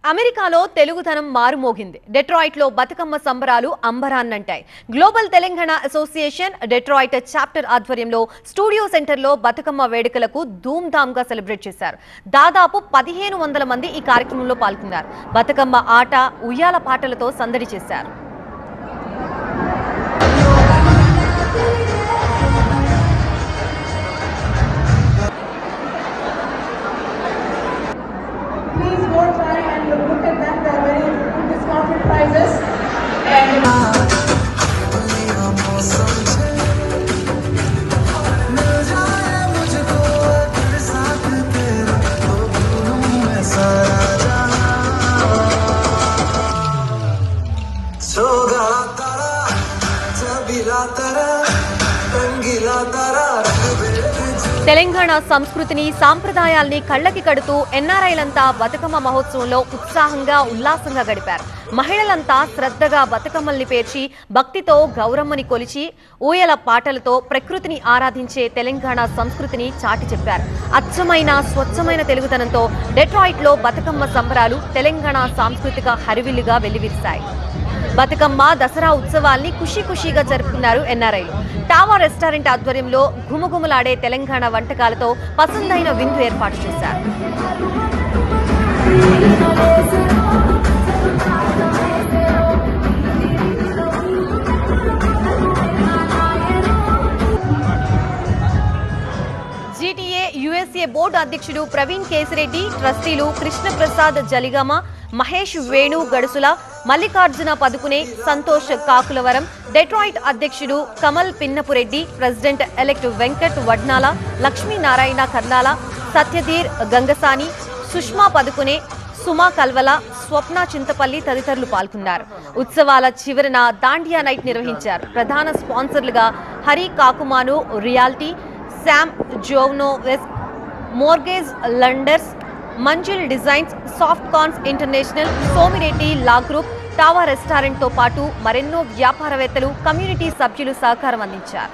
అమెరికాలో తెలుగుతనం మారుమోగింది. డెట్రాయిట్లో బతుకమ్మ సంబరాలు అంబరాన్నంటాయి. Global Telangana association Detroit chapter ఆధ్వర్యంలో స్టూడియో సెంటర్లో బతుకమ్మ వేడుకలకు ధూమ్ధామ్గా సెలబ్రేట్ చేశారు. దాదాపు 1500 మంది ఈ కార్యక్రమంలో పాల్గొన్నారు. బతుకమ్మ ఆట, ఉయ్యాల పాటలతో సందడి చేశారు. తెలంగాణ సంస్కృతిని, సాంప్రదాయాల్ని కళ్ళకి కడుతూ ఎన్ఆర్ఐలంతా బతుకమ్మ మహోత్సవంలో ఉత్సాహంగా, ఉల్లాసంగా గడిపారు. మహిళలంతా శ్రద్ధగా బతుకమ్మల్ని పేర్చి భక్తితో గౌరమ్మని కొలిచి ఊయల పాటలతో ప్రకృతిని ఆరాధించే తెలంగాణ సంస్కృతిని చాటి చెప్పారు. అచ్చమైన, స్వచ్ఛమైన తెలుగుతనంతో డెట్రాయిట్లో బతుకమ్మ సంబరాలు తెలంగాణ సాంస్కృతిక హరివిల్లుగా వెల్లివిరిశాయి. బతుకమ్మ, దసరా ఉత్సవాల్ని ఖుషీగా జరుపుకున్నారు ఎన్ఆర్ఐలు. టావా రెస్టారెంట్ ఆధ్వర్యంలో ఘుమఘుమలాడే తెలంగాణ వంటకాలతో పసందైన విందు ఏర్పాటు చేశారు. జీటీఏ యుఎస్ఏ బోర్డు అధ్యక్షుడు ప్రవీణ్ కేసిరెడ్డి, ట్రస్టీలు కృష్ణప్రసాద్ జలిగామ, మహేష్ వేణు గడుసుల, మల్లికార్జున పదుకునే, సంతోష్ కాకులవరం, డెట్రాయిట్ అధ్యక్షుడు కమల్ పిన్నపురెడ్డి, ప్రెసిడెంట్ ఎలెక్ట్ వెంకట్ వడ్నాల, లక్ష్మీనారాయణ కర్నాల, సత్యధీర్ గంగసాని, సుష్మా పదుకునే, సుమా కల్వల, స్వప్న చింతపల్లి తదితరులు పాల్గొన్నారు. ఉత్సవాల చివరన దాండియా నైట్ నిర్వహించారు. ప్రధాన స్పాన్సర్లుగా హరి కాకుమాను రియాల్టీ, శామ్ జోవ్నోవెస్, mortgage lenders, Manzil designs, soft cons international, Somireddy law group, Tawa రెస్టారెంట్తో పాటు మరెన్నో వ్యాపారవేత్తలు, కమ్యూనిటీ సభ్యులు సహకారం అందించారు.